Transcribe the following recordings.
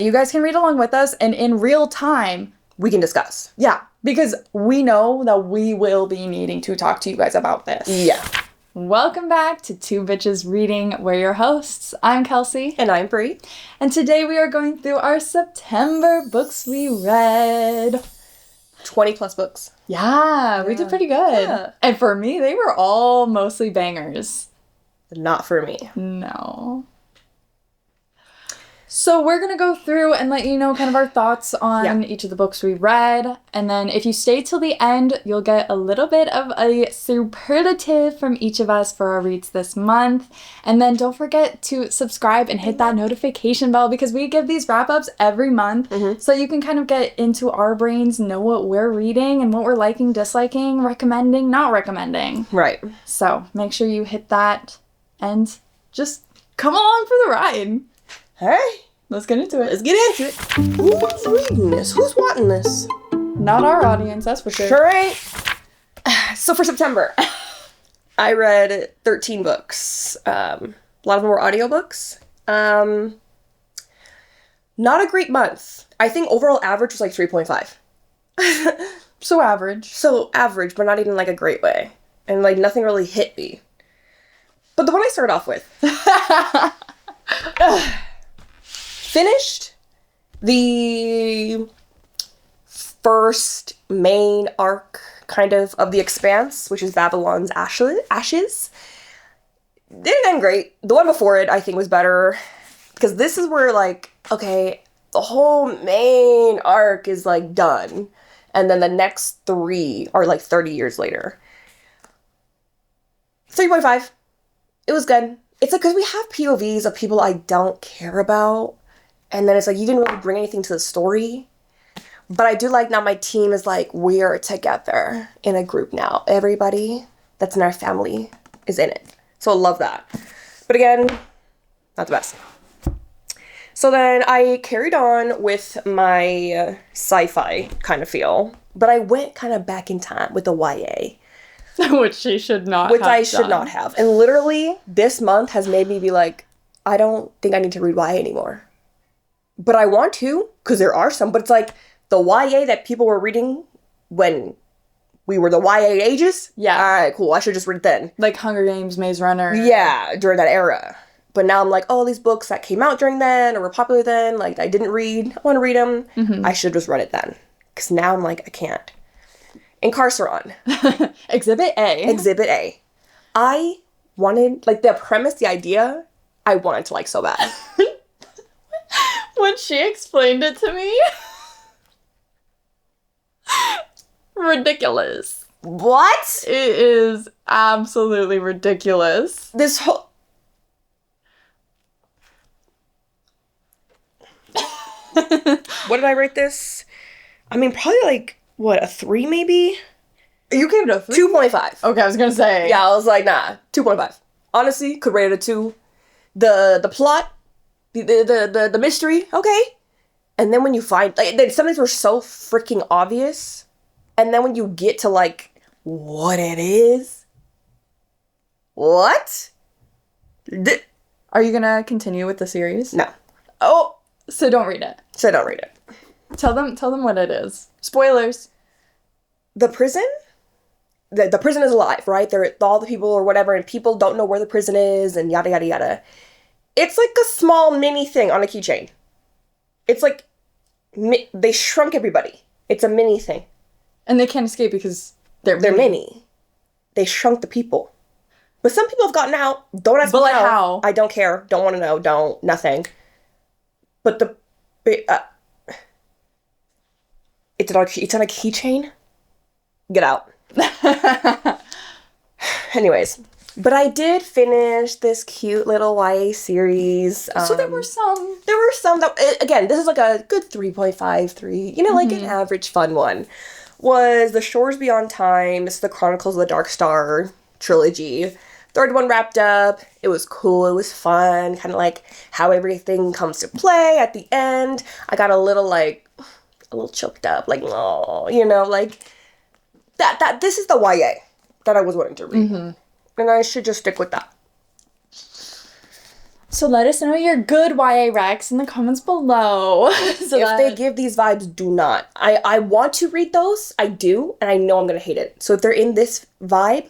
You guys can read along with us, and in real time, we can discuss. Yeah, because we know that we will be needing to talk to you guys about this. Yeah. Welcome back to Two Bitches Reading. We're your hosts. I'm Kelcie. And I'm Bree. And today we are going through our September books we read. 20 plus books. Yeah, we did pretty good. Yeah. And for me, they were all mostly bangers. Not for me. No. So we're going to go through and let you know kind of our thoughts on each of the books we read. And then if you stay till the end, you'll get a little bit of a superlative from each of us for our reads this month. And then don't forget to subscribe and hit that notification bell because we give these wrap-ups every month. So you can kind of get into our brains, know what we're reading and what we're liking, disliking, recommending, not recommending. Right. So make sure you hit that and just come along for the ride. All right. Let's get into it. Let's get into it. Who's reading this? Who's wanting this? Not our audience, that's for sure. Sure ain't. So for September, I read 13 books. A lot of them were audiobooks. Not a great month. I think overall average was like 3.5. So average. So average, but not even like a great way. And like nothing really hit me. But the one I started off with. Finished the first main arc, kind of The Expanse, which is Babylon's Ashes. Didn't end great. The one before it, I think, was better. Because this is where, like, okay, the whole main arc is, like, done. And then the next 3 are, like, 30 years later. 3.5. It was good. It's like, because we have POVs of people I don't care about. And then it's like, you didn't really bring anything to the story. But I do like now my team is like, we are together in a group now. Everybody that's in our family is in it. So I love that. But again, not the best. So then I carried on with my sci-fi kind of feel. But I went kind of back in time with the YA. Which she should not Which have I should not have. And literally, this month has made me be like, I don't think I need to read YA anymore. But I want to, because there are some. But it's like, the YA that people were reading when we were the YA ages? Yeah. All right, cool. I should just read it then. Like Hunger Games, Maze Runner. Yeah, during that era. But now I'm like, oh, these books that came out during then or were popular then, like, I didn't read. I want to read them. I should just read it then. Because now I'm like, I can't. Incarceron. Exhibit A. Exhibit A. I wanted, like, the premise, the idea, I wanted to like so bad. When she explained it to me. Ridiculous. What? It is absolutely ridiculous. This whole... What did I rate this? I mean, probably like, what, a 3 maybe? You gave it a 3? 2.5. Okay, I was gonna say. Yeah, I was like, nah, 2.5. Honestly, could rate it a 2. The plot, the mystery, okay. And then when you find, like, some things were so freaking obvious. And then when you get to, like, what it is. What? Are you gonna continue with the series? No. Oh, so don't read it. So don't read it. Tell them what it is. Spoilers. The prison? The prison is alive, right? They're all the people or whatever, and people don't know where the prison is, and yada, yada, yada. It's like a small mini thing on a keychain. It's like, they shrunk everybody. It's a mini thing. And they can't escape because they're mini. They shrunk the people. But some people have gotten out. Don't ask me like how. how. I don't care. Don't want to know. Don't. Nothing. But it's on a keychain. Get out. Anyways. But I did finish this cute little YA series. So there were some. There were some that, again, this is like a good 3.5, 3. You know, like an average fun one. Was The Shores Beyond Time. This is the Chronicles of the Dark Star trilogy. Third one wrapped up. It was cool. It was fun. Kind of like how everything comes to play at the end. I got a little choked up. Like, oh, you know, like that. This is the YA that I was wanting to read. And I should just stick with that. So let us know your good YA recs in the comments below. If they give these vibes, do not. I want to read those. I do. And I know I'm going to hate it. So if they're in this vibe.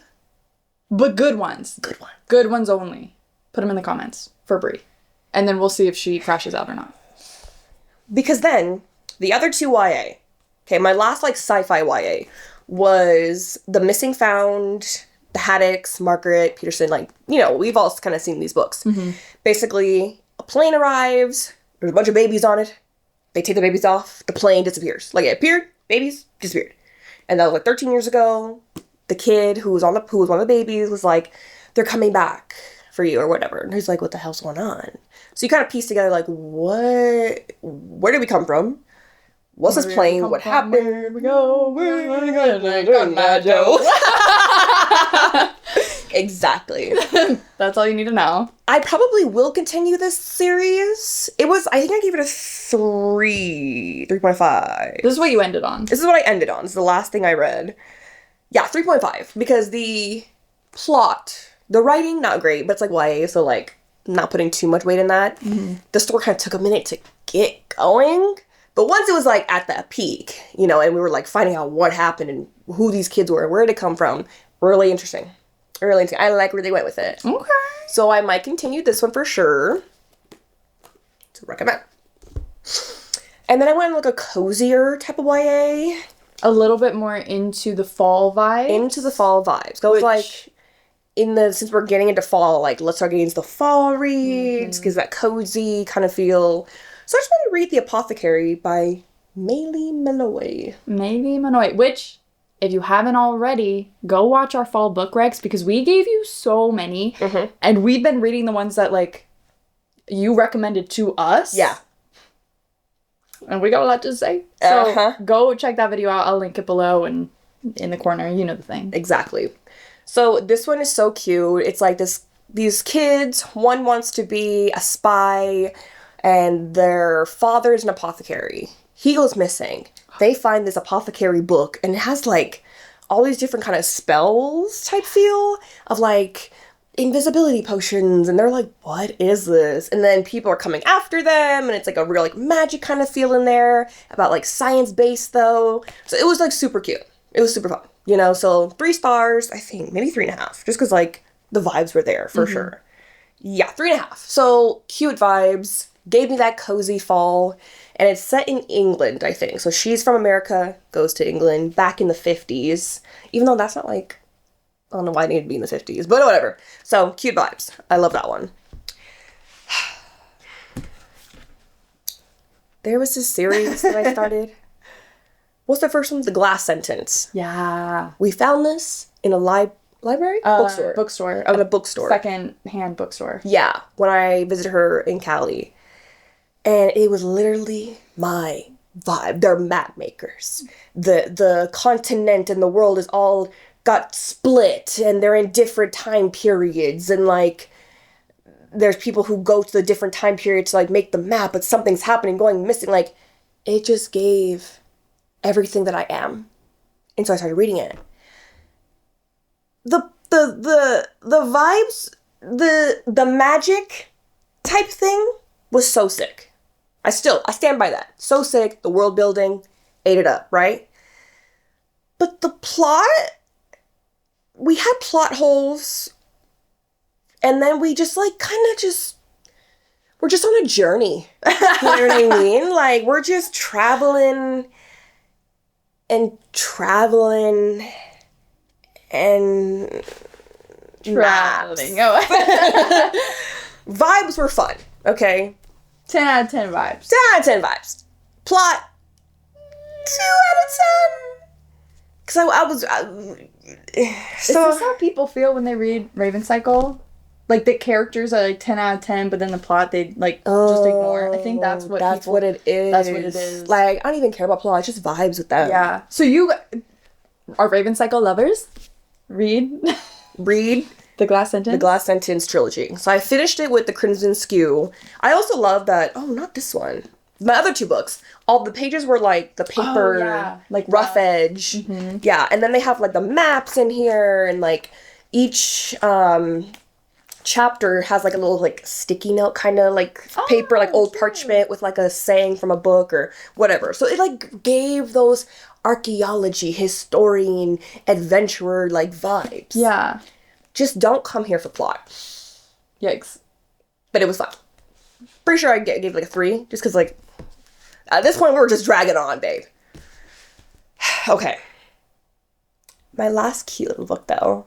But good ones. Good ones. Good ones only. Put them in the comments for Bree. And then we'll see if she crashes out or not. Because then, the other two YA. Okay, my last, like, sci-fi YA was The Missing Found, The Haddocks, Margaret, Peterson. Like, you know, we've all kind of seen these books. Mm-hmm. Basically, a plane arrives. There's a bunch of babies on it. They take the babies off. The plane disappears. Like, it appeared. Babies disappeared. And that was, like, 13 years ago. The kid who was one of the babies was like, they're coming back for you or whatever. And he's like, what the hell's going on? So you kind of piece together, like, where did we come from? What's this plane? What happened? Where we go? Exactly. That's all you need to know. I probably will continue this series. I think I gave it a 3.5. This is what you ended on. This is what I ended on. This is the last thing I read. Yeah, 3.5. Because the plot, the writing, not great, but it's like YA, so like not putting too much weight in that. Mm-hmm. The story kind of took a minute to get going. But once it was like at that peak, you know, and we were like finding out what happened and who these kids were, where did it come from, really interesting. Really interesting. I like where they went with it. Okay. So I might continue this one for sure. To recommend. And then I went like a cozier type of YA. A little bit more into the fall vibes. So it's like, since we're getting into fall, like, let's start getting into the fall reads, because that cozy kind of feel. So I just want to read The Apothecary by Maylee Minoy. Which, if you haven't already, go watch our fall book recs, because we gave you so many, and we've been reading the ones that, like, you recommended to us. Yeah. And we got a lot to say. So go check that video out. I'll link it below and in the corner. You know the thing. Exactly. So this one is so cute. It's like these kids, one wants to be a spy, and their father is an apothecary. He goes missing. They find this apothecary book, and it has like all these different kind of spells type feel of like invisibility potions, and they're like, what is this? And then people are coming after them, and it's like a real like magic kind of feel in there, about like science-based though. So it was like super cute. It was super fun, you know? So 3 stars, I think, maybe 3.5, just because like the vibes were there for sure. Yeah, 3.5. So cute vibes, gave me that cozy fall, and it's set in England, I think. So she's from America, goes to England back in the 50s, even though that's not like, I don't know why it needed to be in the 50s, but whatever. So, cute vibes. I love that one. There was this series that I started. What's the first one? The Glass Sentence. Yeah. We found this in a library? Bookstore. At a bookstore. Second-hand bookstore. Yeah. When I visited her in Cali. And it was literally my vibe. They're map makers. The continent and the world is all got split, and they're in different time periods, and like there's people who go to the different time periods to like make the map, but something's happening, going missing. Like, it just gave everything that I am. And so I started reading it. The vibes, the magic type thing was so sick. I stand by that. So sick. The world building, ate it up, right? But the plot, we had plot holes, and then we just like we're just on a journey. You know what I mean? Like, we're just traveling and traveling. Vibes were fun, okay? 10 out of 10 vibes. 10 out of 10 vibes. Plot, 2 out of 10. Because I was... Is this how people feel when they read Raven Cycle? Like, the characters are like 10 out of 10, but then the plot they like just ignore. I think that's what it is. That's what it is. Like, I don't even care about plot. It's just vibes with them. Yeah. So you are Raven Cycle lovers? Read The Glass Sentence? The Glass Sentence trilogy. So I finished it with The Crimson Skew. I also love that... Oh, not this one. My other 2 books. All the pages were like the paper, like rough edge. Mm-hmm. Yeah, and then they have like the maps in here, and like each chapter has like a little like sticky note kind of like paper, like old parchment with like a saying from a book or whatever. So it like gave those archaeology, historian, adventurer like vibes. Yeah. Just don't come here for plot. Yikes. But it was fun. Pretty sure I gave like a 3, just because like at this point we were just dragging on, babe. Okay. My last cute little book though.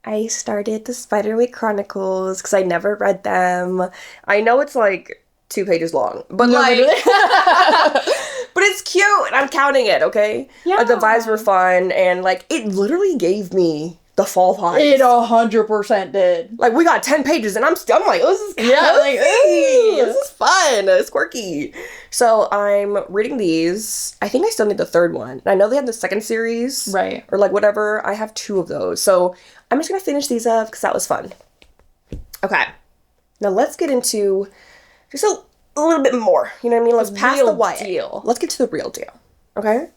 I started the Spiderwick Chronicles because I never read them. I know it's like 2 pages long, but like, but it's cute and I'm counting it, okay? Yeah. The vibes were fun and like it literally gave me the fall vibes. It 100% did. Like we got 10 pages and I'm like, oh, this is cozy. Yeah, like, This is fun. It's quirky. So I'm reading these. I think I still need the 3rd one. I know they have the 2nd series. Right. Or like whatever. I have 2 of those. So I'm just going to finish these up because that was fun. Okay. Now let's get into just a little bit more. You know what I mean? Let's pass the YA. Deal. Let's get to the real deal. Okay?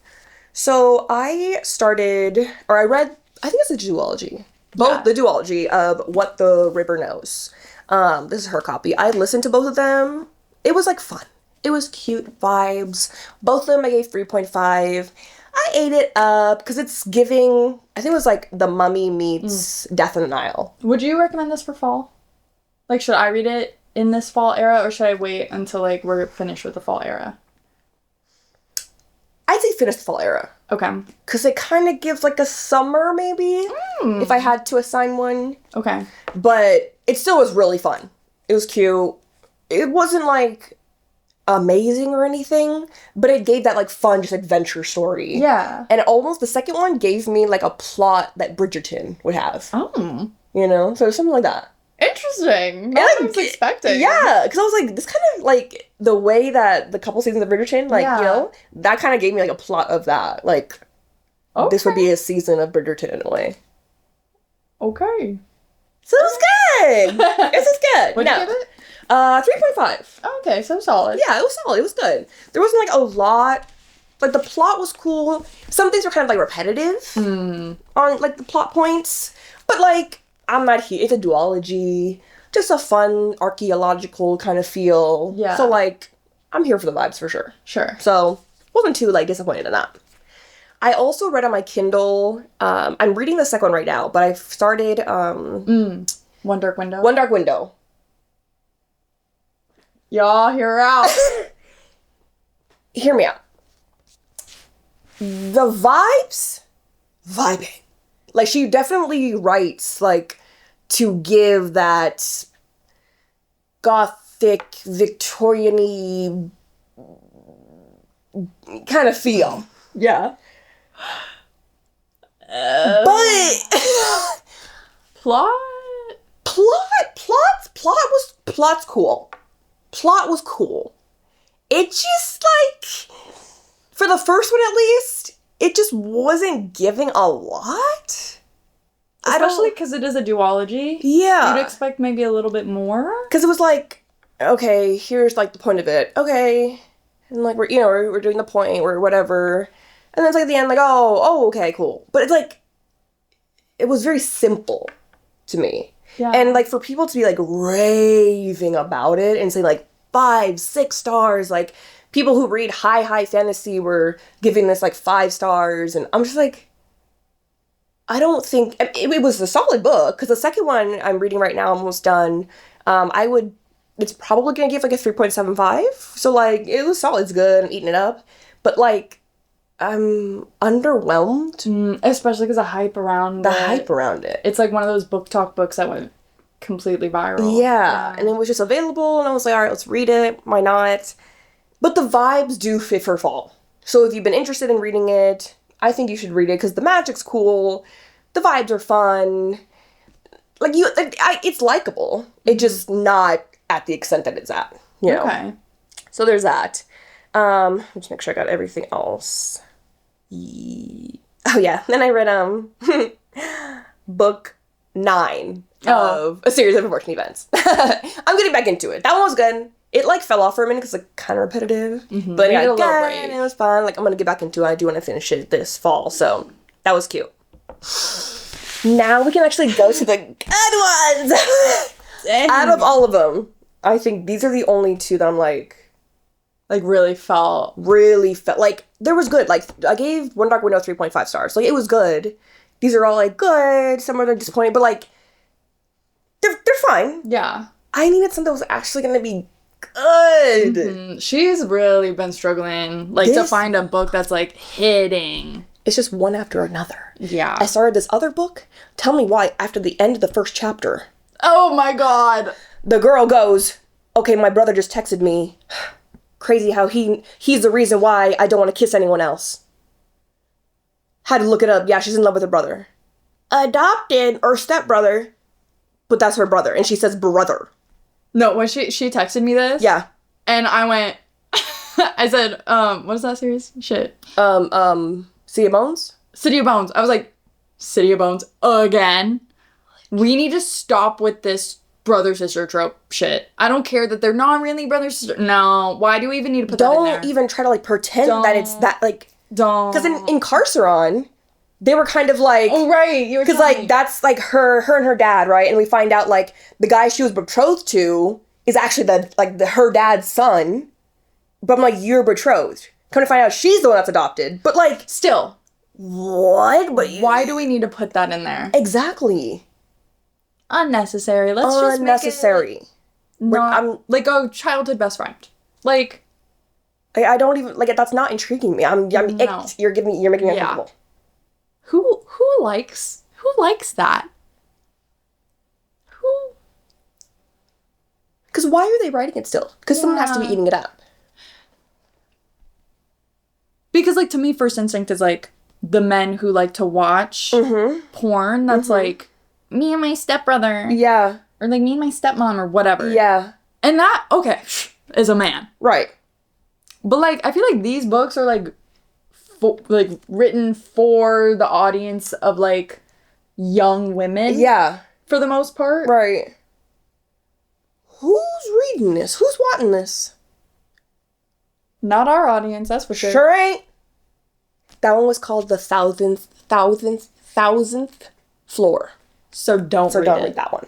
So I read, I think it's the duology. The duology of What the River Knows. This is her copy. I listened to both of them. It was like fun. It was cute vibes. Both of them I gave 3.5. I ate it up because it's giving, I think it was like The Mummy meets Death in the Nile. Would you recommend this for fall? Like, should I read it in this fall era or should I wait until like we're finished with the fall era? I'd say finish the fall era. Okay. Because it kind of gives like a summer maybe, if I had to assign one. Okay. But it still was really fun. It was cute. It wasn't like amazing or anything, but it gave that like fun just adventure story. Yeah. And almost the second one gave me like a plot that Bridgerton would have. Oh. You know? So something like that. Interesting. Not what I was expecting. Yeah, because I was like, this kind of like the way that the couple seasons of Bridgerton, like, you know, that kind of gave me like a plot of that. Like, this would be a season of Bridgerton in a way. Okay. So it was good. This is good. What'd you give it? 3.5. Okay, so solid. Yeah, it was solid. It was good. There wasn't like a lot. Like the plot was cool. Some things were kind of like repetitive on like the plot points, but like I'm not here. It's a duology, just a fun archaeological kind of feel. Yeah. So like I'm here for the vibes for sure. Sure. So wasn't too like disappointed in that. I also read on my Kindle. I'm reading the second one right now, but I've started One Dark Window. One Dark Window. Y'all hear out. Hear me out. The vibing. Like, she definitely writes, like, to give that gothic, Victorian-y kind of feel. Yeah. But plot's cool. Plot was cool. It just, like, for the first one at least, it just wasn't giving a lot. Especially because it is a duology. Yeah. You'd expect maybe a little bit more. Because it was like, okay, here's, like, the point of it. Okay. And, like, we're doing the point or whatever. And then it's like at the end, like, oh, okay, cool. But it's like, it was very simple to me. Yeah. And, like, for people to be, like, raving about it and say, like, 5, 6 stars, like, people who read high fantasy were giving this, like, 5 stars. And I'm just like, I don't think, it was a solid book. Because the second one I'm reading right now, I'm almost done. It's probably going to give, like, a 3.75. So, like, it was solid. It's good. I'm eating it up. But, like, I'm underwhelmed. Especially because the hype around it. It's like one of those book talk books that went completely viral. Yeah. And it was just available, and I was like, all right, let's read it. Why not? But the vibes do fit for fall. So if you've been interested in reading it, I think you should read it because the magic's cool. The vibes are fun. Like, it's likable. It's just not at the extent that it's at. You know? Okay. So there's that. Just make sure I got everything else. Oh yeah, then I read book 9 of a series of unfortunate events. I'm getting back into it. That one was good. It like fell off for a minute because like kind of repetitive, but it got good and it was fun. Like I'm gonna get back into it. I do want to finish it this fall, so that was cute. Now we can actually go to the good ones. Out of all of them, I think these are the only two that I'm like really felt like there was good. Like I gave One Dark Window 3.5 stars. Like it was good. These are all like good. Some of them are disappointing, but like they're fine. Yeah. I needed something that was actually gonna be good. Mm-hmm. She's really been struggling to find a book that's like hitting. It's just one after another. Yeah. I started this other book. Tell me why after the end of the first chapter. Oh my god. The girl goes, okay, my brother just texted me. Crazy how he's the reason why I don't want to kiss anyone else. Had to look it up. Yeah, she's in love with her brother. Adopted or stepbrother. But that's her brother. And she says brother. No, when she texted me this. Yeah. And I went, I said, what is that series? Shit. City of Bones? City of Bones. I was like, City of Bones again? We need to stop with this brother-sister trope shit. I don't care that they're not really brother-sister. No. Why do we even need to put that in there? Don't even try to, pretend that it's that, Don't. Because in Carceron, they were kind of like... Oh, right. Because, that's, her and her dad, right? And we find out, the guy she was betrothed to is actually her dad's son. But I'm like, you're betrothed. Come to find out she's the one that's adopted. But, Still. What? But why do we need to put that in there? Exactly. Unnecessary. Let's just unnecessary. Not like a childhood best friend. I don't even that's not intriguing me. I'm no. You're making me uncomfortable. Who likes that? Who? Because why are they writing it still? Because someone has to be eating it up. Because to me, first instinct is the men who like to watch porn. That's me and my stepbrother. Yeah. Or me and my stepmom or whatever. Yeah. And that, okay, is a man. Right. But I feel these books are written for the audience of young women. Yeah. For the most part. Right. Who's reading this? Who's wanting this? Not our audience, that's for sure. Sure ain't. That one was called The Thousandth Floor. So don't read that one.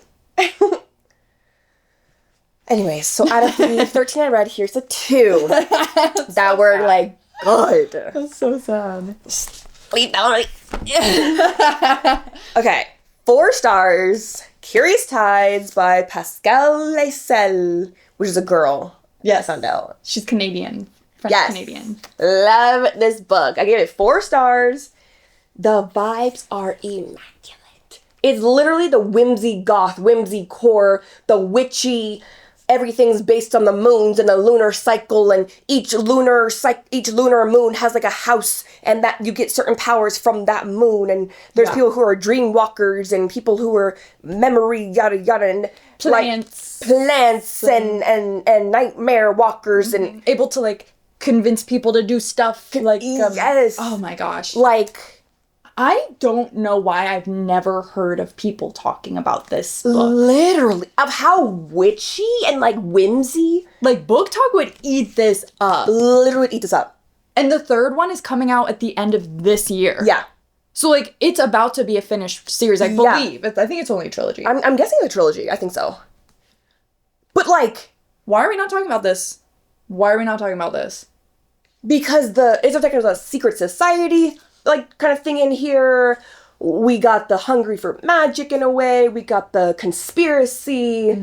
Anyways, so out of the 13 I read, here's the 2 that were good. That's so sad. Sleep down. Okay, 4 stars. Curious Tides by Pascal Laisselle, which is a girl. Yes. I found out. She's Canadian. French Canadian. Love this book. I gave it 4 stars. The vibes are immaculate. It's literally the whimsy goth, whimsy core, the witchy. Everything's based on the moons and the lunar cycle, and each lunar moon has a house, and that you get certain powers from that moon. And there's people who are dream walkers and people who are memory yada yada and plants and nightmare walkers and able to convince people to do stuff yes. Oh my gosh. I don't know why I've never heard of people talking about this book. Literally. Of how witchy and, whimsy. Book Talk would eat this up. Literally eat this up. And the 3rd one is coming out at the end of this year. Yeah. So, it's about to be a finished series, I believe. I think it's only a trilogy. I'm guessing it's a trilogy. I think so. But, why are we not talking about this? Because it's like there's a secret society kind of thing in here. We got the hungry for magic in a way. We got the conspiracy,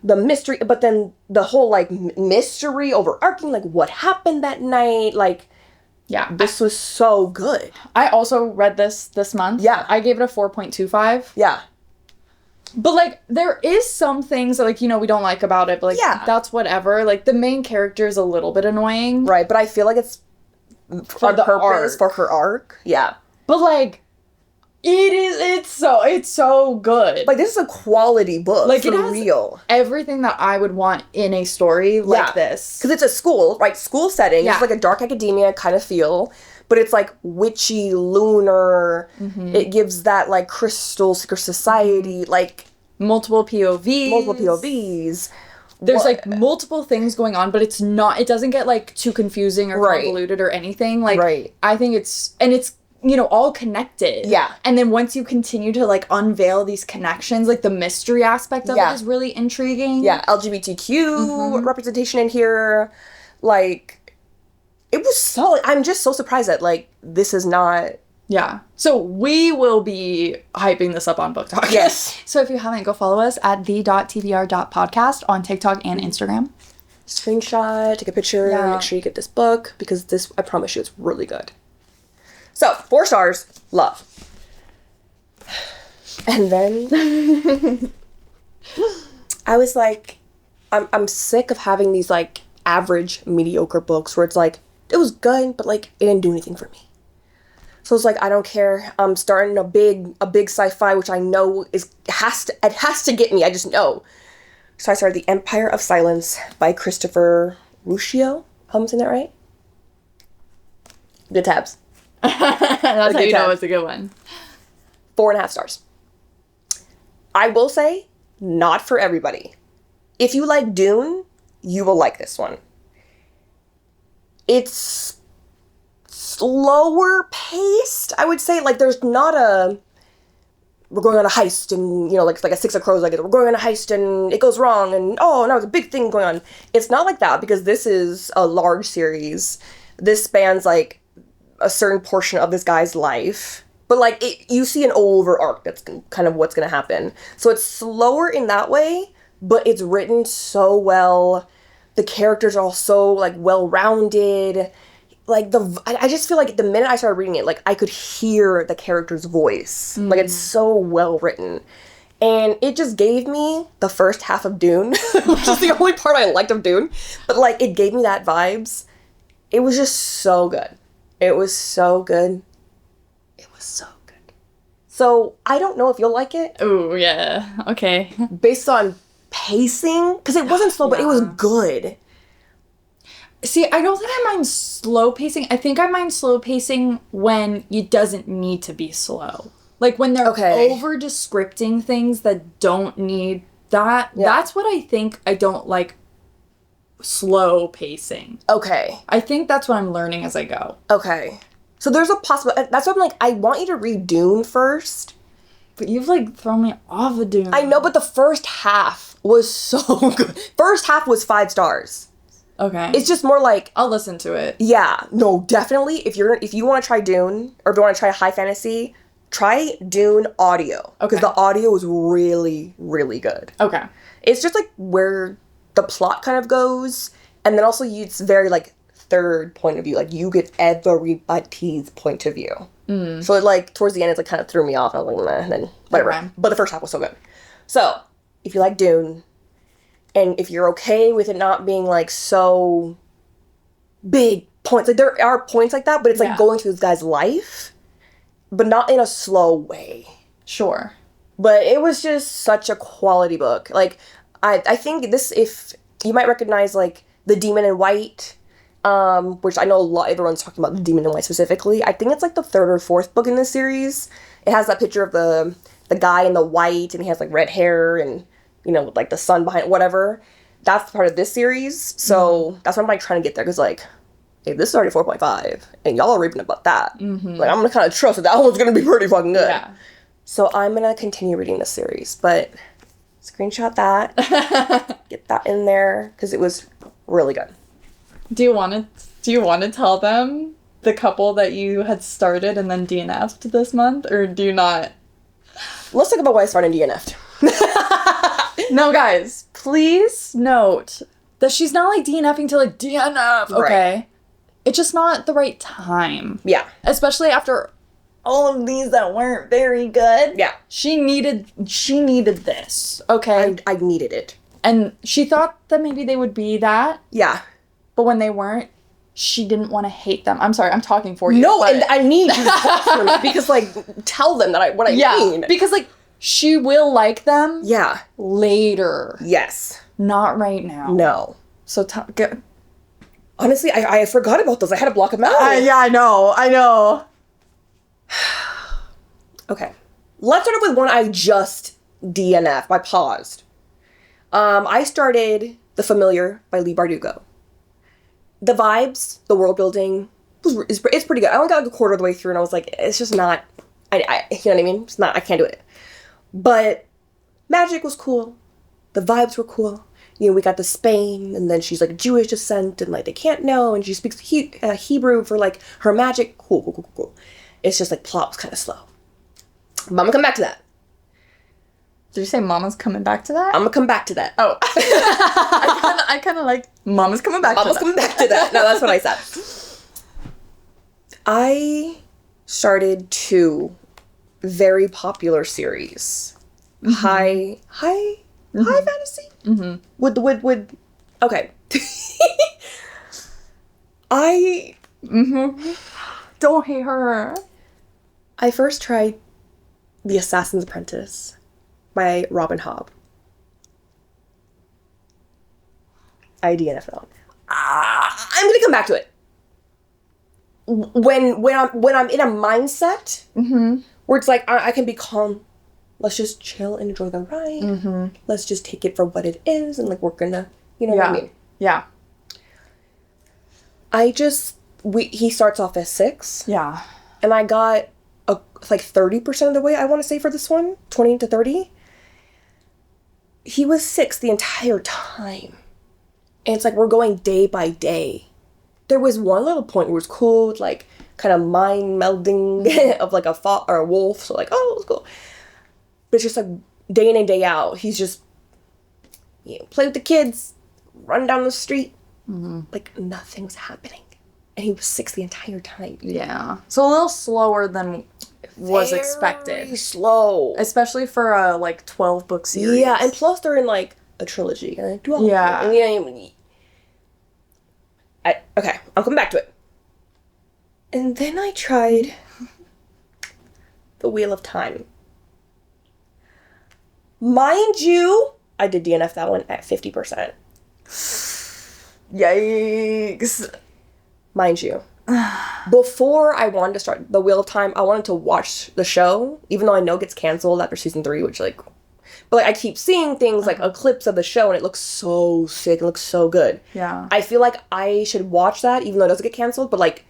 the mystery, but then the whole mystery overarching, what happened that night. Yeah. This was so good. I also read this month. Yeah. I gave it a 4.25. Yeah. But there is some things that we don't like about it, but that's whatever. The main character is a little bit annoying. Right, but I feel it's for the purpose, arc. for her arc. Yeah. But it's so good. This is a quality book. It for has real. Everything that I would want in a story this. Because it's a school, right? School setting. Yeah. It's a dark academia kind of feel. But it's witchy, lunar. It gives that crystal secret society, multiple POVs. There's multiple things going on, but it doesn't get too confusing or convoluted or anything. Right. I think it's you know, all connected. Yeah. And then once you continue to, like, unveil these connections, like, the mystery aspect of it is really intriguing. Yeah, LGBTQ representation in here. Like, it was solid. I'm just so surprised that, like, this is not... Yeah. So we will be hyping this up on Book Talk. Yes. So if you haven't, go follow us at the.tbr.podcast on TikTok and Instagram. Screenshot, take a picture, make sure you get this book, because this, I promise you, it's really good. So, 4 stars, love. And then I was like, I'm sick of having these, like, average, mediocre books where it's like, it was good, but, like, it didn't do anything for me. So it's like, I don't care. I'm starting a big sci-fi, which I know it has to get me. I just know. So I started The Empire of Silence by Christopher Ruscio. Hope I'm saying that right? Good tabs. That's how you know it's a good one. 4.5 stars. I will say, not for everybody. If you like Dune, you will like this one. It's slower paced, I would say. Like, there's not a... We're going on a heist and, you know, like a Six of Crows, like, we're going on a heist and it goes wrong and, oh, now there's a big thing going on. It's not like that, because this is a large series. This spans, like, a certain portion of this guy's life. But, like, you see an over arc. That's kind of what's going to happen. So it's slower in that way, but it's written so well. The characters are all so, like, well-rounded. Like, I just feel like the minute I started reading it, like, I could hear the character's voice. Like, it's so well written. And it just gave me the first half of Dune, which is the only part I liked of Dune. But, like, it gave me that vibes. It was just so good. It was so good. It was so good. So, I don't know if you'll like it. Oh, yeah. Okay. Based on pacing, because it wasn't slow, but it was good. See, I don't think I mind slow pacing. I think I mind slow pacing when it doesn't need to be slow. Like, when they're over descripting things that don't need that. Yeah. That's what I think I don't like slow pacing. Okay. I think that's what I'm learning as I go. Okay. So there's a possibility. That's what I'm like, I want you to read Dune first. But you've, like, thrown me off of Dune. I know, but the first half was so good. First half was 5 stars. Okay. It's just more like... I'll listen to it. Yeah. No, definitely. If you want to try Dune, or if you want to try high fantasy, try Dune audio. Okay. Because the audio is really, really good. Okay. It's just, like, where the plot kind of goes. And then also, it's very, like, third point of view. Like, you get everybody's point of view. Mm. So, it, like, towards the end, it's, like, kind of threw me off. I was like, nah, and then whatever. Okay. But the first half was so good. So, if you like Dune... And if you're okay with it not being, like, so big points. Like, there are points like that, but it's, like, going through this guy's life. But not in a slow way. Sure. But it was just such a quality book. Like, I think this, if... You might recognize, like, The Demon in White. Which I know everyone's talking about The Demon in White specifically. I think it's, like, the 3rd or 4th book in this series. It has that picture of the guy in the white. And he has, like, red hair and... You know, with, like, the sun behind, whatever. That's part of this series. So, that's what I'm, like, trying to get there. Because, like, hey, this is already 4.5. And y'all are raving about that. Mm-hmm. Like, I'm going to kind of trust that one's going to be pretty fucking good. Yeah. So, I'm going to continue reading this series. But, screenshot that. Get that in there. Because it was really good. Do you want to tell them the couple that you had started and then DNF'd this month? Or do you not? Let's talk about why I started DNF'd. No, guys, please note that she's not, like, DNFing to, like, DNF, okay? Right. It's just not the right time. Yeah. Especially after all of these that weren't very good. Yeah. She needed this, okay? I needed it. And she thought that maybe they would be that. Yeah. But when they weren't, she didn't want to hate them. I'm sorry, I'm talking for you. No, and I need you to talk for me because, like, tell them that what I mean. Because, like, she will like them. Yeah. Later. Yes. Not right now. No. So, honestly, I forgot about those. I had to block them out. Yeah, I know. Okay. Let's start off with one I just DNF'd. I paused. I started The Familiar by Leigh Bardugo. The vibes, the world building, it's pretty good. I only got like a quarter of the way through, and I was like, it's just not. You know what I mean? It's not. I can't do it. But magic was cool. The vibes were cool. You know, we got to Spain, and then she's like Jewish descent, and like they can't know, and she speaks Hebrew for like her magic. Cool. It's just like plot was kind of slow. But I'm gonna come back to that. Did you say Mama's coming back to that? I'm gonna come back to that. Oh, I kind of like Mama's coming back. Mama's coming back to that. No, that's what I said. I started 2 very popular series. High fantasy? Mm-hmm. Would okay. Don't hate her. I first tried The Assassin's Apprentice by Robin Hobb. I DNF'd on. I'm gonna come back to it. When I'm in a mindset where it's like I can be calm. Let's just chill and enjoy the ride. Mm-hmm. Let's just take it for what it is, and like we're gonna, you know what I mean? Yeah. He starts off as 6. Yeah. And I got like 30% of the way, I want to say, for this one, 20 to 30. He was 6 the entire time. And it's like we're going day by day. There was one little point where it was cool, like kind of mind melding of like a fox or a wolf. So like, oh, it was cool. But it's just like day in and day out, he's just, you know, play with the kids, run down the street. Mm-hmm. Like nothing's happening. And he was 6 the entire time. Yeah. So a little slower than was expected. Very slow. Especially for a like 12-book series. Yeah, and plus they're in like a trilogy. And yeah. Okay, I'll come back to it. And then I tried The Wheel of Time. Mind you, I did DNF that one at 50%. Yikes. Mind you. Before I wanted to start The Wheel of Time, I wanted to watch the show, even though I know it gets canceled after season 3, which like... But like I keep seeing things like clips of the show, and it looks so sick. It looks so good. Yeah. I feel like I should watch that, even though it doesn't get canceled, but like...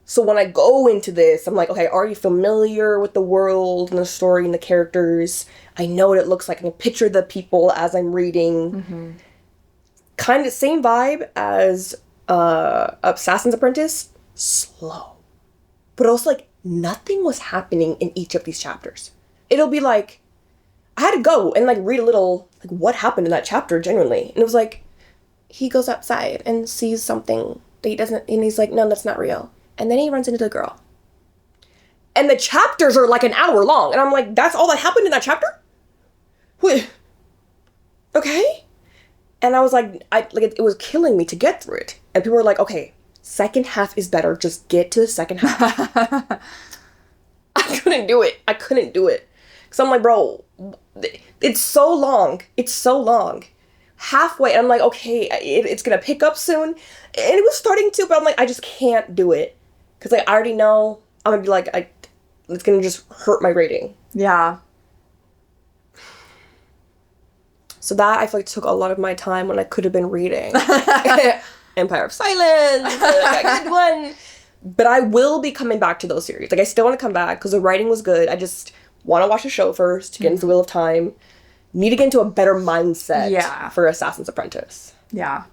So when I go into this, I'm like, okay, are you familiar with the world and the story and the characters? I know what it looks like. I can picture the people as I'm reading. Mm-hmm. Kind of same vibe as Assassin's Apprentice. Slow. But also, like, nothing was happening in each of these chapters. It'll be like, I had to go and, like, read a little, like, what happened in that chapter, genuinely. And it was like, he goes outside and sees something that he doesn't, and he's like, no, that's not real. And then he runs into the girl. And the chapters are like an hour long. And I'm like, that's all that happened in that chapter? Wait. Okay. And I was like, it was killing me to get through it. And people were like, okay, second half is better. Just get to the second half. I couldn't do it. Because I'm like, bro, it's so long. Halfway, and I'm like, okay, it's going to pick up soon. And it was starting to, but I'm like, I just can't do it. Because like, I already know I'm going to be like, it's going to just hurt my rating. Yeah. So that, I feel like, took a lot of my time when I could have been reading. Empire of Silence, a good one. But I will be coming back to those series. Like, I still want to come back because the writing was good. I just want to watch the show first to get into the Wheel of Time. Need to get into a better mindset for Assassin's Apprentice. Yeah.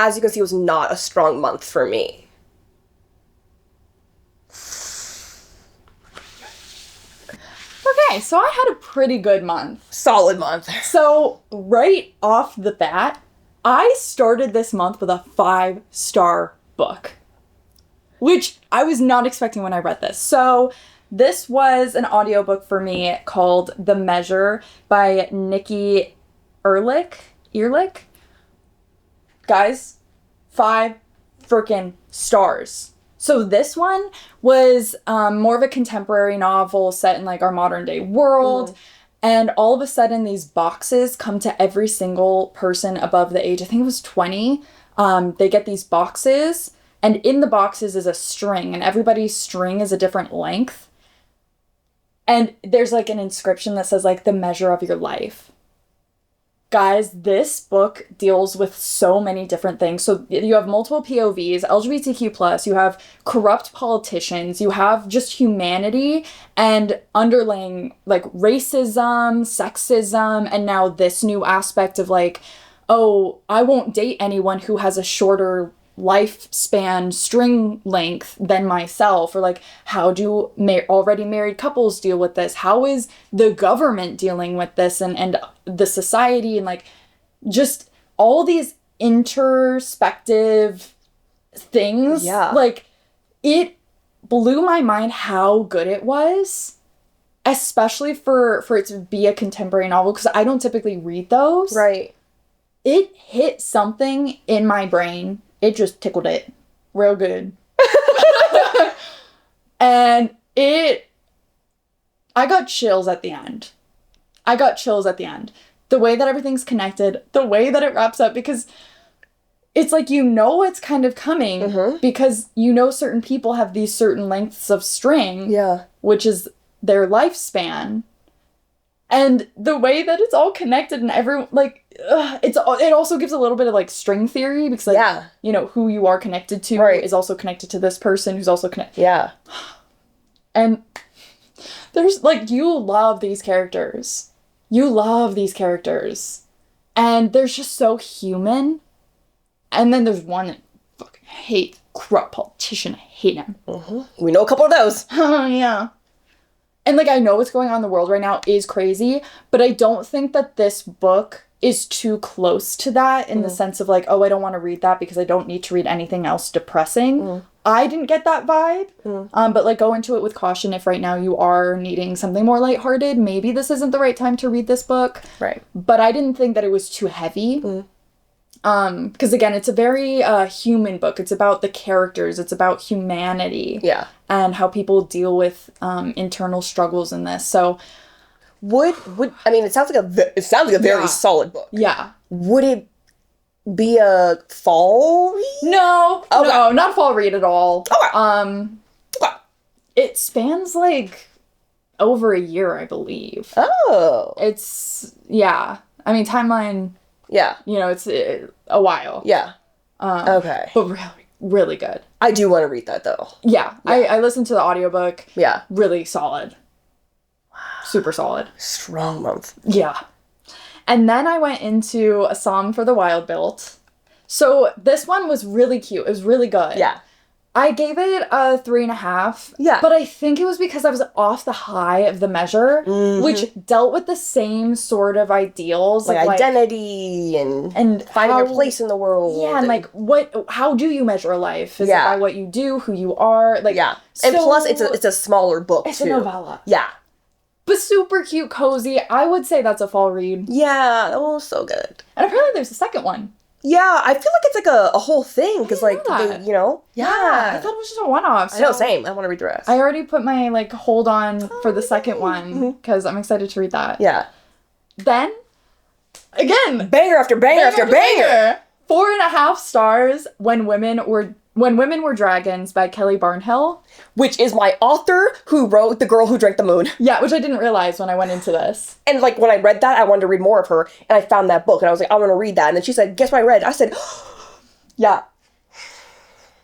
As you can see, it was not a strong month for me. Okay, so I had a pretty good month. Solid month. So, right off the bat, I started this month with a 5-star book, which I was not expecting when I read this. So, this was an audiobook for me called The Measure by Nikki Ehrlich. Guys, 5 freaking stars. So this one was more of a contemporary novel set in like our modern day world. And all of a sudden these boxes come to every single person above the age, I think it was 20. They get these boxes, and in the boxes is a string, and everybody's string is a different length. And there's like an inscription that says like the measure of your life. Guys, this book deals with so many different things. So you have multiple POVs, LGBTQ+, you have corrupt politicians, you have just humanity and underlying like racism, sexism, and now this new aspect of like, oh, I won't date anyone who has a shorter lifespan string length than myself, or like how do already married couples deal with this, how is the government dealing with this, and the society, and like just all these introspective things. Like it blew my mind how good it was, especially for it to be a contemporary novel, because I don't typically read those. It hit something in my brain. It just tickled it real good. And I got chills at the end. The way that everything's connected, the way that it wraps up, because it's like, you know, it's kind of coming because you know certain people have these certain lengths of string, which is their lifespan. And the way that it's all connected and everyone, like, it also gives a little bit of, like, string theory, because, like, you know, who you are connected to is also connected to this person who's also connected. And there's, like, you love these characters. And they're just so human. And then there's one that fucking hate corrupt politician. I hate him. We know a couple of those. Yeah. And, like, I know what's going on in the world right now is crazy, but I don't think that this book is too close to that in the sense of, like, oh, I don't want to read that because I don't need to read anything else depressing. I didn't get that vibe. But, like, go into it with caution if right now you are needing something more lighthearted. Maybe this isn't the right time to read this book. But I didn't think that it was too heavy. Because, again, it's a very human book. It's about the characters. It's about humanity. And how people deal with internal struggles in this. So, would I mean, it sounds like a very solid book. Would it be a fall read? No, not fall read at all. It spans like over a year, I believe. It's I mean, timeline. You know, it's a while. But really, really good. I do want to read that, though. I listened to the audiobook. Really solid. Super solid. Strong month. And then I went into A Psalm for the Wild-Built. So this one was really cute. It was really good. I gave it a 3.5. But I think it was because I was off the high of the measure, which dealt with the same sort of ideals. Like identity and finding your place in the world. And like, how do you measure life? Is it by what you do, who you are? Like, and plus it's a smaller book, it's too. It's a novella. But super cute, cozy. I would say that's a fall read. That was so good. And apparently there's a second one. I feel like it's like a whole thing, because like, you know? I thought it was just a one-off. So I know, same. I want to read the rest. I already put my, like, hold on for the second one, because I'm excited to read that. Then, again, banger after banger after banger. 4.5 stars, When Women Were Dragons by Kelly Barnhill. Which is my author who wrote The Girl Who Drank the Moon. Which I didn't realize when I went into this. And, like, when I read that, I wanted to read more of her, and I found that book, and I was like, I want to read that. And then she said, guess what I read? I said,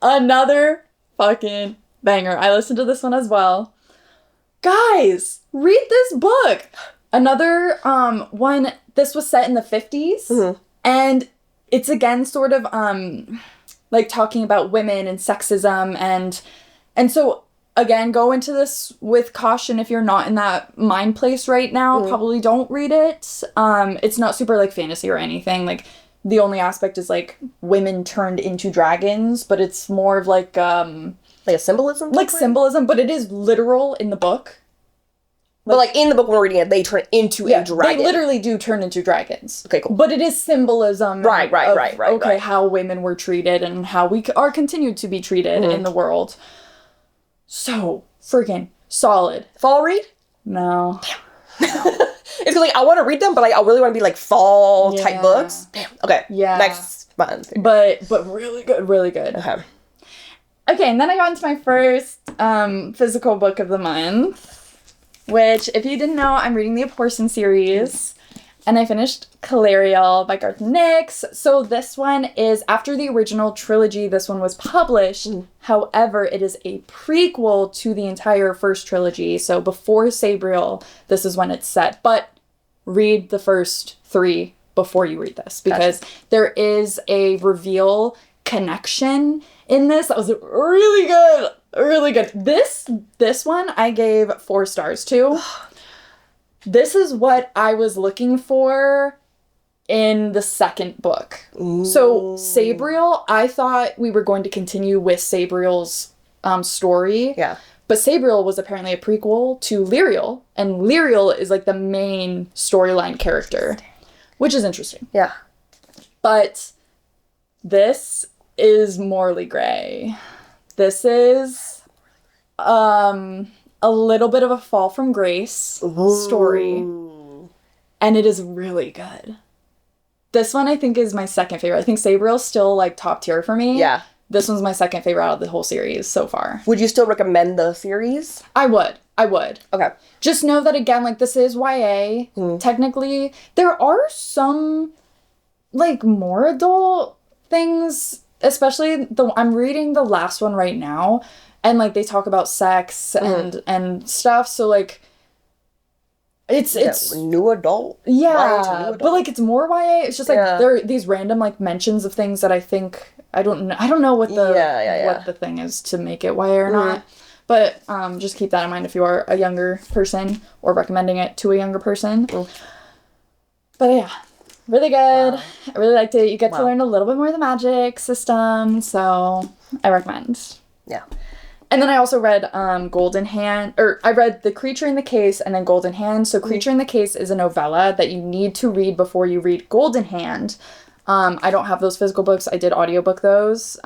Another fucking banger. I listened to this one as well. Guys, read this book. Another one, this was set in the 50s, and it's again sort of, like, talking about women and sexism, and so, again, go into this with caution if you're not in that mind place right now. Probably don't read it. It's not super, like, fantasy or anything. Like, the only aspect is, like, women turned into dragons, but it's more of, like a symbolism? Like, symbolism, but it is literal in the book. But, like, in the book when we're reading it, they turn into a dragon. They literally do turn into dragons. Okay, cool. But it is symbolism. Right. How women were treated and how we are continued to be treated in the world. So freaking solid. Fall read? No. It's like, I want to read them, but like, I really want to be like fall type books. Damn. Okay. Next month. But really good, really good. Okay, and then I got into my first physical book of the month, which, if you didn't know, I'm reading the A Portion series. And I finished Calarial by Garth Nix. So this one is after the original trilogy. This one was published. However, it is a prequel to the entire first trilogy. So before Sabriel, this is when it's set. But read the first 3 before you read this, because there is a reveal connection in this that was really good. Really good. This one I gave 4 stars to. This is what I was looking for in the second book. Ooh. So Sabriel, I thought we were going to continue with Sabriel's story. Yeah. But Sabriel was apparently a prequel to Lyriel, and Lyriel is like the main storyline character, which is interesting. Yeah. But this is morally gray. This is a little bit of a fall from grace story. And it is really good. This one I think is my second favorite. I think Sabriel's still like top tier for me. Yeah. This one's my second favorite out of the whole series so far. Would you still recommend the series? I would. Okay. Just know that, again, like, this is YA. Technically, there are some, like, more adult things, especially I'm reading the last one right now, and, like, they talk about sex and stuff, so, like, it's new adult. Yeah, but, like, it's more YA. It's just, like, there are these random, like, mentions of things that I think, I don't know what what the thing is to make it YA or not. But just keep that in mind if you are a younger person or recommending it to a younger person. But yeah, really good. Wow. I really liked it. You get to learn a little bit more of the magic system, so I recommend. Yeah. And then I also read Golden Hand, or I read The Creature in the Case and then Golden Hand. So Creature in the Case is a novella that you need to read before you read Golden Hand. I don't have those physical books. I did audiobook those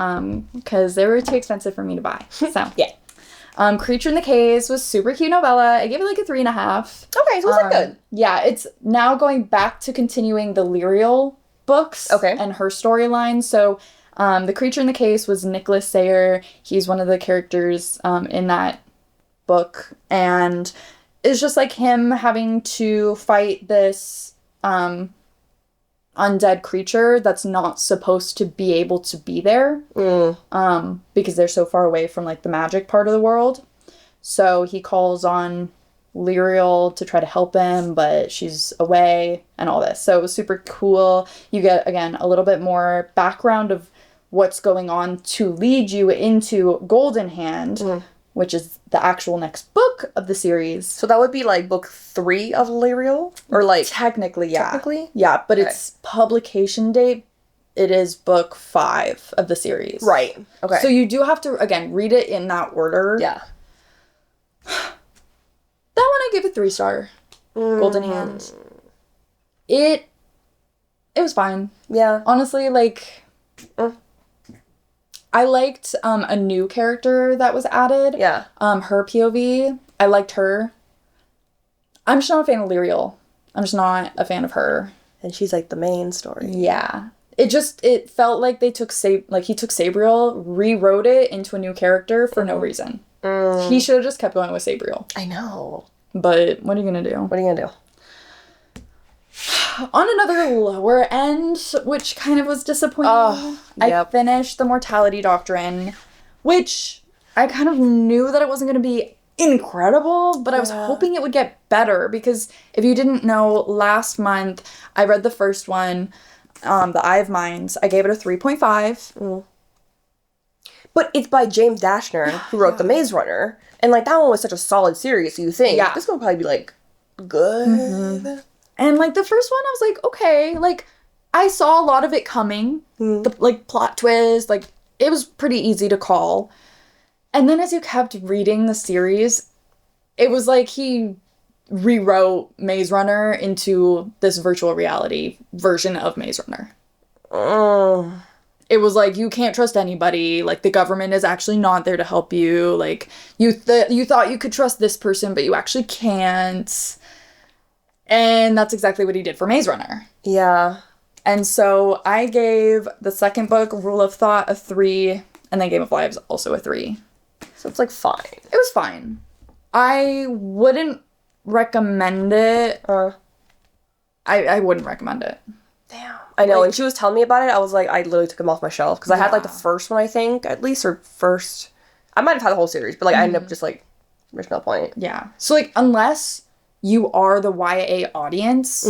because they were too expensive for me to buy. So yeah. Creature in the Case was super cute novella. I gave it like a 3.5. Okay, so was that good? Yeah, it's now going back to continuing the Lyriel books and her storyline. So The Creature in the Case was Nicholas Sayer. He's one of the characters in that book. And it's just like him having to fight this undead creature that's not supposed to be able to be there because they're so far away from like the magic part of the world. So he calls on Lyriel to try to help him, but she's away and all this. So it was super cool. You get, again, a little bit more background of what's going on to lead you into Golden Hand, which is the actual next book of the series. So that would be like book 3 of Lyriel? Or like... Technically, yeah. Technically? Yeah, but its publication date, it is book 5 of the series. Right. Okay. So you do have to, again, read it in that order. Yeah. That one I give a 3-star. Golden Hand. It was fine. Yeah. Honestly, like... I liked a new character that was added. Yeah. Her POV. I liked her. I'm just not a fan of Lyriel. I'm just not a fan of her. And she's like the main story. Yeah. It felt like he took Sabriel, rewrote it into a new character for no reason. He should have just kept going with Sabriel. I know. But what are you going to do? What are you going to do? On another lower end, which kind of was disappointing, I finished The Mortality Doctrine, which I kind of knew that it wasn't going to be incredible, but I was hoping it would get better, because if you didn't know, last month I read the first one, The Eye of Minds. I gave it a 3.5. But it's by James Dashner, who wrote The Maze Runner, and like that one was such a solid series, so you think this one would probably be like good. And, like, the first one, I was like, okay, like, I saw a lot of it coming, the, like, plot twist, like, it was pretty easy to call. And then as you kept reading the series, it was like he rewrote Maze Runner into this virtual reality version of Maze Runner. It was like, you can't trust anybody, like, the government is actually not there to help you, like, you thought you could trust this person, but you actually can't. And that's exactly what he did for Maze Runner. Yeah. And so I gave the second book, Rule of Thought, a 3, and then Game of Lives also a 3. So it's like fine. It was fine. I wouldn't recommend it. I wouldn't recommend it. Damn. I know, when she was telling me about it, I was like, I literally took them off my shelf. Because I had, like, the first one, I think, at least, or first... I might have had the whole series, but, like, I ended up just, like, there's no point. Yeah. So, like, unless you are the YA audience,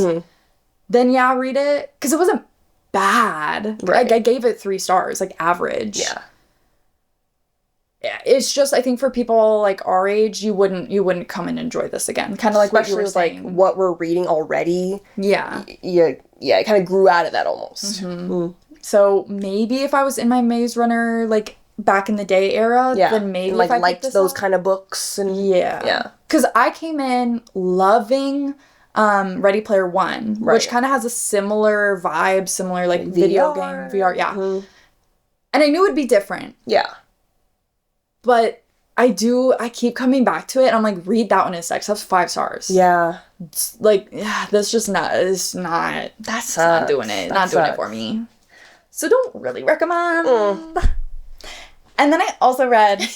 then, yeah, read it. Because it wasn't bad. Right. Like, I gave it 3 stars, like, average. Yeah. Yeah, it's just, I think for people, like, our age, you wouldn't come and enjoy this again. Kind of like especially what you were saying. Like, what we're reading already. Yeah. Yeah, it kind of grew out of that almost. So, maybe if I was in my Maze Runner, like, back in the day era, then maybe and, like, if I liked those kind of books. And yeah. Because I came in loving Ready Player One, which kind of has a similar vibe, similar, like, video game, VR, yeah. And I knew it would be different. Yeah. But I keep coming back to it, and I'm like, read that one instead, because that's 5 stars. Yeah. It's like, that's just not, it's not doing it. Not doing it for me. So don't really recommend. And then I also read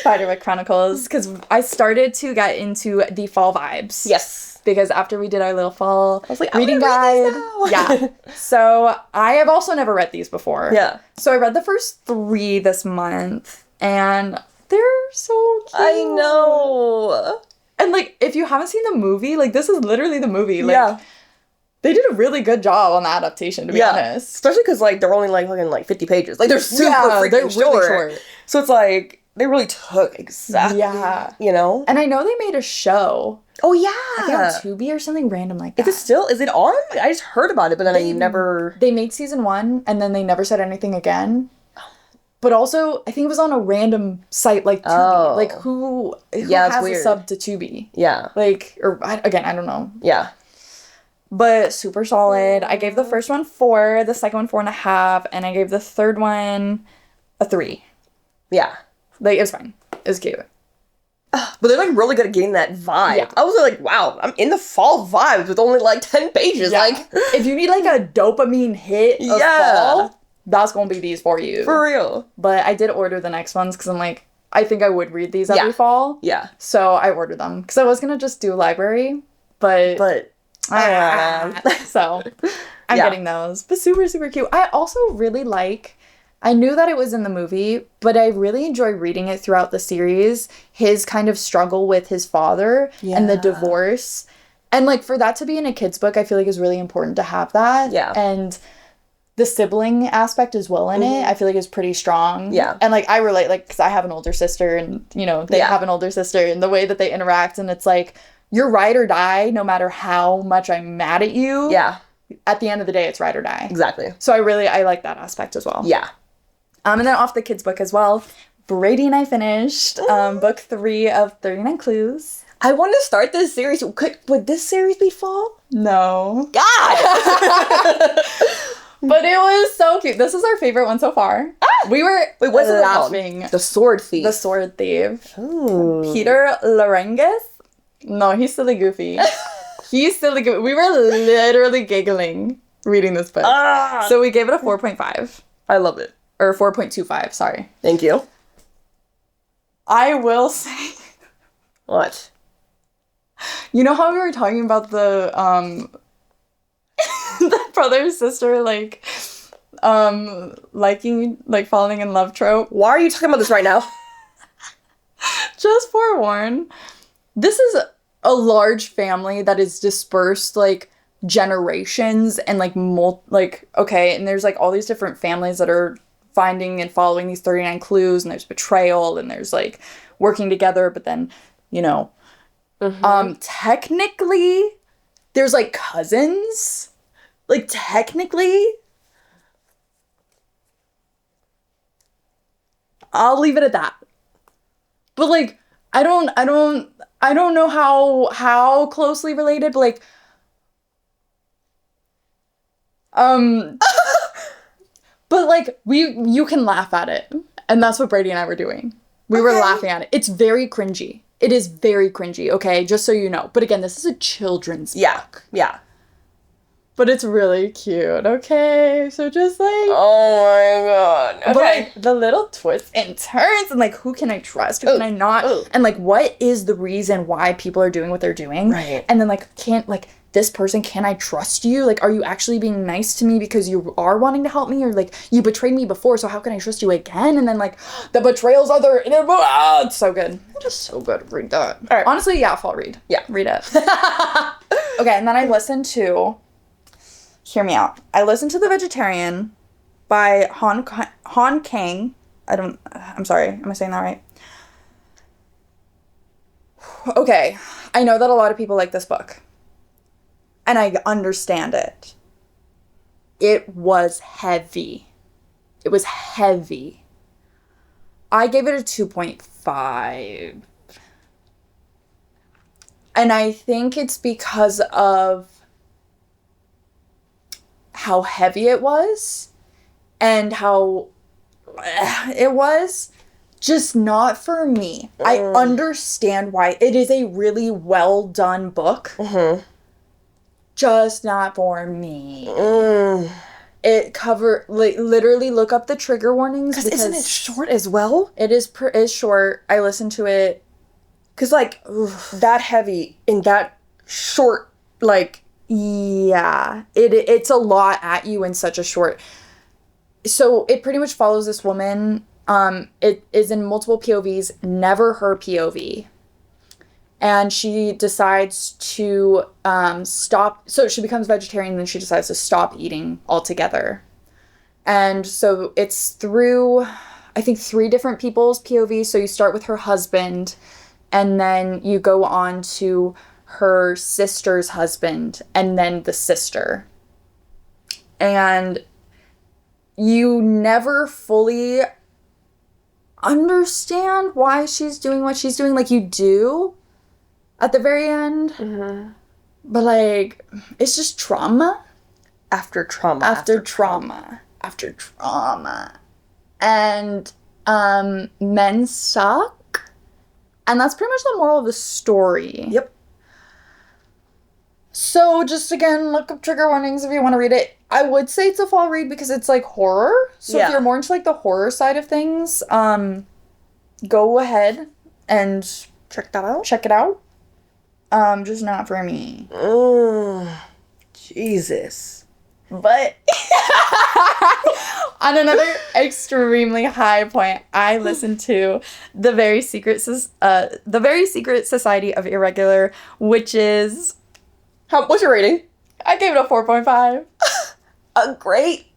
Spiderwick Chronicles, because I started to get into the fall vibes. Yes. Because after we did our little fall reading guide. Yeah. So I have also never read these before. Yeah. So I read the first 3 this month. And they're so cute. I know. And, like, if you haven't seen the movie, like, this is literally the movie. Like, yeah. They did a really good job on the adaptation, to be honest. Especially because, like, they're only, like, fucking, like, 50 pages. Like, they're super freaking short. Really short. So it's, like, they really took exactly, you know? And I know they made a show. Oh, yeah. I think on Tubi or something random like that. Is it on? I just heard about it, but then I never... They made season 1, and then they never said anything again. But also, I think it was on a random site like Tubi. Like, who has a sub to Tubi? Yeah. Like, or, again, I don't know. Yeah. But super solid. I gave the first one 4, the second one 4.5, and I gave the third one a 3. Yeah. Like, it was fine. It was cute. But they're, like, really good at getting that vibe. Yeah. I was like, wow, I'm in the fall vibes with only, like, 10 pages. Yeah. Like, if you need, like, a dopamine hit of fall... That's gonna be these for you. For real. But I did order the next ones because I'm like, I think I would read these every fall. Yeah. So I ordered them because I was gonna just do library, but so I'm getting those. But super, super cute. I also really like, I knew that it was in the movie, but I really enjoy reading it throughout the series. His kind of struggle with his father and the divorce. And, like, for that to be in a kid's book, I feel like is really important to have that. Yeah. And the sibling aspect as well in it, I feel like is pretty strong. Yeah. And, like, I relate, like, because I have an older sister and, you know, they have an older sister, and the way that they interact, and it's like, you're ride or die no matter how much I'm mad at you. Yeah. At the end of the day, it's ride or die. Exactly. So I like that aspect as well. Yeah. And then off the kids' book as well, Brady and I finished book 3 of 39 Clues. I want to start this series. Would this series be fall? No. God! But it was so cute. This is our favorite one so far. We were what's laughing. The Sword Thief. The Sword Thief. Ooh. Peter Larengis? No, he's silly goofy. He's silly goofy. We were literally giggling reading this book. So we gave it a 4.5. I love it. Or 4.25, sorry. Thank you. I will say... What? You know how we were talking about the the brother and sister, like, liking, like, falling in love trope? Why are you talking about this right now? Just forewarn. This is a large family that is dispersed, like, generations and, like, okay, and there's, like, all these different families that are finding and following these 39 clues, and there's betrayal, and there's, like, working together, but then, you know, technically, there's, like, cousins. Like, technically, I'll leave it at that. But, like, I don't know how closely related, but, like, but, like, you can laugh at it. And that's what Brady and I were doing. We were laughing at it. It's very cringy. It is very cringy, okay? Just so you know. But again, this is a children's book. Yeah. But it's really cute, okay? So just, like... Oh, my God. Okay. But, like, the little twists and turns, and, like, who can I trust? Who can I not? And, like, what is the reason why people are doing what they're doing? Right. And then, like, this person, can I trust you? Like, are you actually being nice to me because you are wanting to help me? Or, like, you betrayed me before, so how can I trust you again? And then, like, the betrayal's other... it's so good. Just so good. Read that. All right. Honestly, yeah, fall read. Yeah. Read it. Okay, and then I listened to... Hear me out. I listened to The Vegetarian by Han Kang. I'm sorry. Am I saying that right? Okay. I know that a lot of people like this book. And I understand it. It was heavy. It was heavy. I gave it a 2.5. And I think it's because of how heavy it was and how it was just not for me. I understand why. It is a really well done book. Mm-hmm. Just not for me. It literally look up the trigger warnings. Because isn't it short as well? It is short. I listened to it. Because, like, that heavy in that short, like... Yeah. It's a lot at you in such a short... So, it pretty much follows this woman. It is in multiple POVs, never her POV. And she decides to stop... So, she becomes vegetarian, and then she decides to stop eating altogether. And so, it's through, I think, 3 different people's POVs. So, you start with her husband... And then you go on to her sister's husband and then the sister. And you never fully understand why she's doing what she's doing. Like, you do at the very end. Mm-hmm. But, like, it's just trauma. After trauma. After trauma. After trauma. And men suck. And that's pretty much the moral of the story. Yep. So, just again, look up trigger warnings if you want to read it. I would say it's a fall read because it's, like, horror. So, if you're more into, like, the horror side of things, go ahead and... Check it out. Just not for me. Jesus. But on another extremely high point, I listened to the Very Secret Society of Irregular, which is... What's your rating? I gave it a 4.5. A great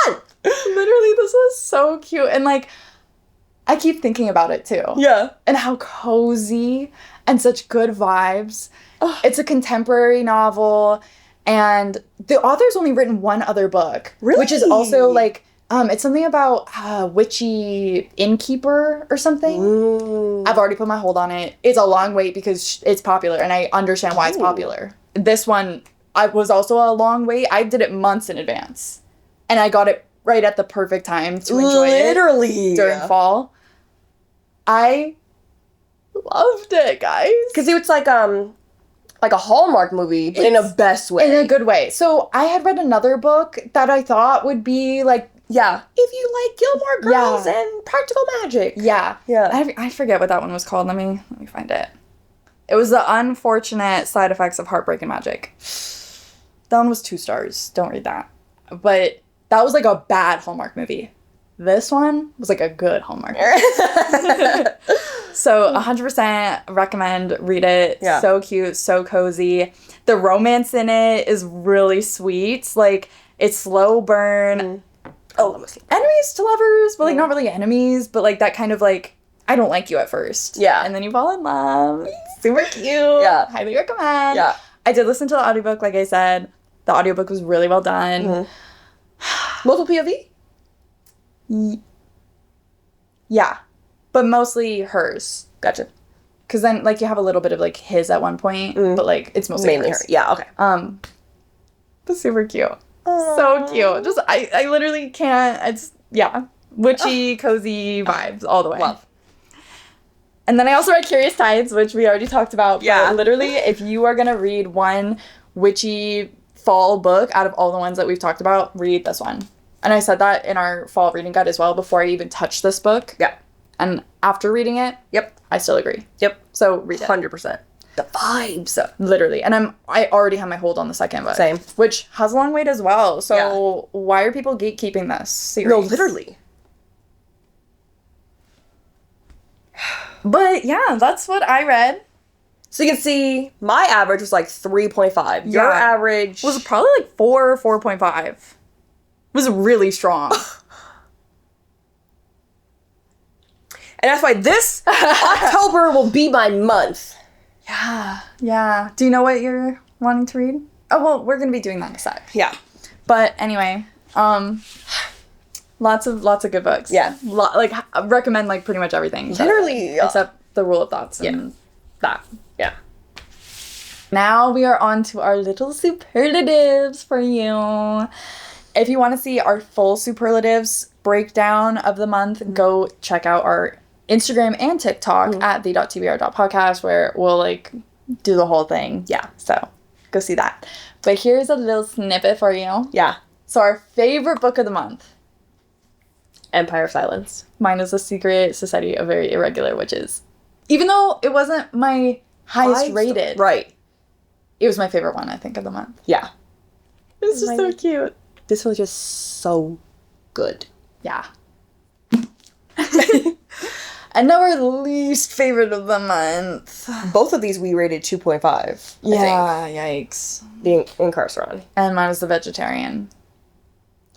on. Literally, this was so cute. And, like, I keep thinking about it, too. Yeah. And how cozy and such good vibes. It's a contemporary novel. And the author's only written one other book. Really? Which is also, like, it's something about witchy innkeeper or something. Ooh. I've already put my hold on it. It's a long wait because it's popular, and I understand why it's popular. This one, was also a long wait. I did it months in advance. And I got it right at the perfect time to enjoy it during fall. I loved it, guys. Because it's like a Hallmark movie, but in a best way. In a good way. So I had read another book that I thought would be like, yeah, if you like Gilmore Girls and practical magic. Yeah. I forget what that one was called. Let me find it. It was The Unfortunate Side Effects of Heartbreak and Magic. That one was 2 stars. Don't read that. But that was like a bad Hallmark movie. This one was like a good Hallmark movie. So 100% recommend. Read it. Yeah. So cute. So cozy. The romance in it is really sweet. Like, it's slow burn. Enemies to lovers, but like not really enemies, but like that kind of like, I don't like you at first. Yeah. And then you fall in love. Super cute. Yeah. Highly recommend. Yeah. I did listen to the audiobook, like I said. The audiobook was really well done. Mm-hmm. Multiple POV? Yeah. But mostly hers. Gotcha. Because then, like, you have a little bit of, like, his at one point, but, like, it's mostly mainly hers. her. Yeah, okay. But super cute. Aww. So cute. Just, I literally can't, it's, yeah. Witchy, cozy vibes all the way. Love. And then I also read Curious Tides, which we already talked about. Yeah. But literally, if you are going to read one witchy fall book out of all the ones that we've talked about, read this one. And I said that in our fall reading guide as well before I even touched this book. Yeah. And after reading it, yep, I still agree. Yep. So read it. 100%. The vibes. Literally. And I already have my hold on the second book. Same. Which has a long wait as well. So why are people gatekeeping this series? No, literally. But yeah, that's what I read. So you can see my average was like 3.5. Your average was probably like 4 or 4.5. It was really strong. And that's why this October will be my month. Yeah. Do you know what you're wanting to read? Oh, well, we're going to be doing that in a sec. Yeah. But anyway, lots of good books. Yeah. I recommend like pretty much everything. Literally. Except The Rule of Thoughts and that. Yeah. Now we are on to our little superlatives for you. If you want to see our full superlatives breakdown of the month, go check out our Instagram and TikTok at the.tbr.podcast, where we'll like do the whole thing. Yeah. So go see that. But here's a little snippet for you. Yeah. So our favorite book of the month. Empire of Silence. Mine is The Secret Society of Very Irregular Witches. Even though it wasn't my highest rated. Right. It was my favorite one, I think, of the month. Yeah. It was just so cute. This was just so good. Yeah. And now our least favorite of the month. Both of these we rated 2.5. Yeah, yikes. The Incarceron. And mine was The Vegetarian.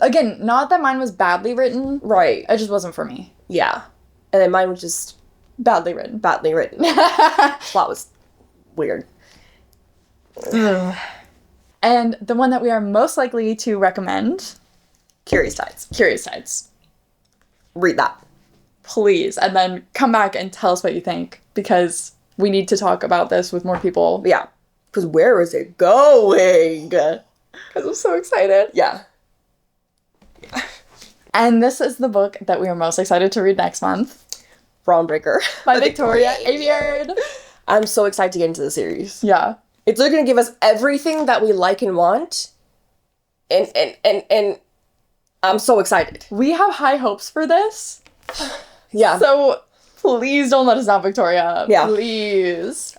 Again, not that mine was badly written. Right. It just wasn't for me. Yeah. And then mine was just badly written. Plot was weird. And the one that we are most likely to recommend... Curious Tides. Read that. Please. And then come back and tell us what you think. Because we need to talk about this with more people. Yeah. Because where is it going? Because I'm so excited. Yeah. And this is the book that we are most excited to read next month. Breaker by Victoria Aveyard. I'm so excited to get into the series. Yeah. It's really going to give us everything that we like and want. And I'm so excited. We have high hopes for this. Yeah. So please don't let us down, Victoria. Yeah. Please.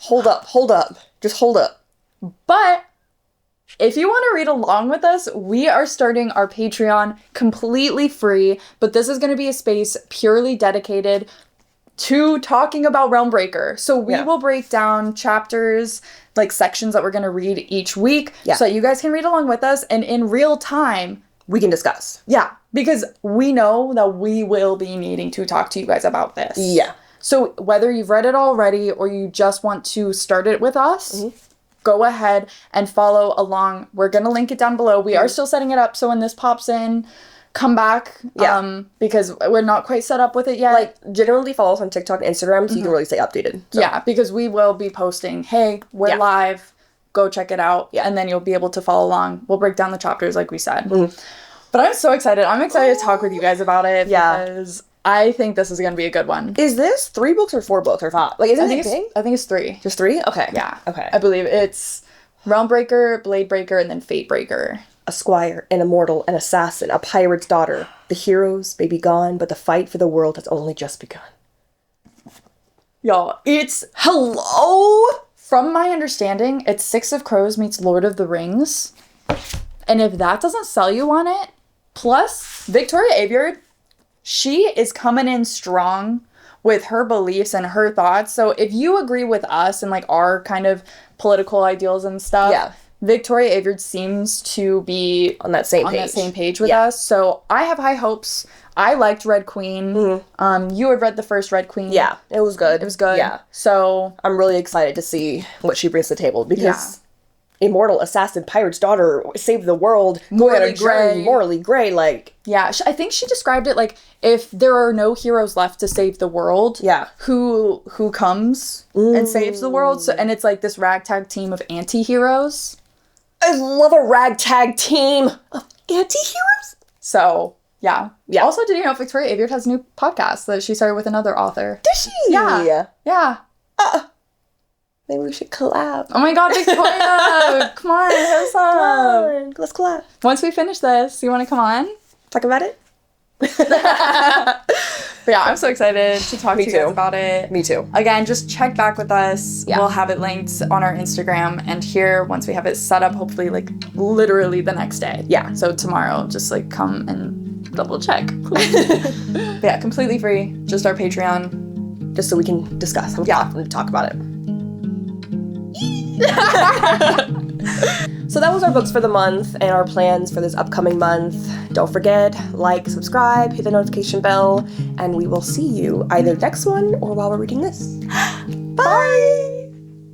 Hold up. Just hold up. But if you want to read along with us, we are starting our Patreon completely free, but this is going to be a space purely dedicated to talking about Realmbreaker. So we will break down chapters, like sections that we're going to read each week, so that you guys can read along with us, and in real time, we can discuss. Yeah, because we know that we will be needing to talk to you guys about this. Yeah. So whether you've read it already or you just want to start it with us, go ahead and follow along. We're going to link it down below. We are still setting it up, so when this pops in, come back. Because we're not quite set up with it yet. Like, generally follow us on TikTok and Instagram so you can really stay updated. So. Yeah, because we will be posting, hey, we're live. Go check it out. Yeah. And then you'll be able to follow along. We'll break down the chapters like we said. But I'm so excited. I'm excited to talk with you guys about it. Because I think this is going to be a good one. Is this 3 books or 4 books or 5? Like, isn't it big? I think it's 3. Just 3? Okay. Yeah. Okay. I believe it's Realmbreaker, Bladebreaker, and then Fatebreaker. A squire, an immortal, an assassin, a pirate's daughter. The heroes may be gone, but the fight for the world has only just begun. Y'all, it's... Hello? From my understanding, it's Six of Crows meets Lord of the Rings. And if that doesn't sell you on it, plus Victoria Aveyard, she is coming in strong with her beliefs and her thoughts. So if you agree with us and like our kind of political ideals and stuff, Victoria Aveyard seems to be on that same page with us. So I have high hopes. I liked Red Queen. You had read the first Red Queen. Yeah, it was good. Yeah. So I'm really excited to see what she brings to the table because immortal, assassin, pirate's daughter, save the world, morally gray, like... Yeah, I think she described it like, if there are no heroes left to save the world, who comes and saves the world? So, and it's like this ragtag team of anti-heroes. I love a ragtag team of anti-heroes. So, yeah. Also, did you know Victoria Aveyard has a new podcast that she started with another author? Did she? Yeah. Maybe we should collab. Oh my god, Victoria! Come on, hit us up. Let's collab. Once we finish this, you want to come on? Talk about it? But yeah, I'm so excited to talk to you guys about it. Me too. Again, just check back with us. Yeah. We'll have it linked on our Instagram and here once we have it set up, hopefully like literally the next day. Yeah. So tomorrow, just like come and double check. Yeah, completely free. Just our Patreon. Just so we can discuss. I'm confident to talk about it. So that was our books for the month and our plans for this upcoming month. Don't forget, like, subscribe, hit the notification bell, and we will see you either next one or while we're reading this.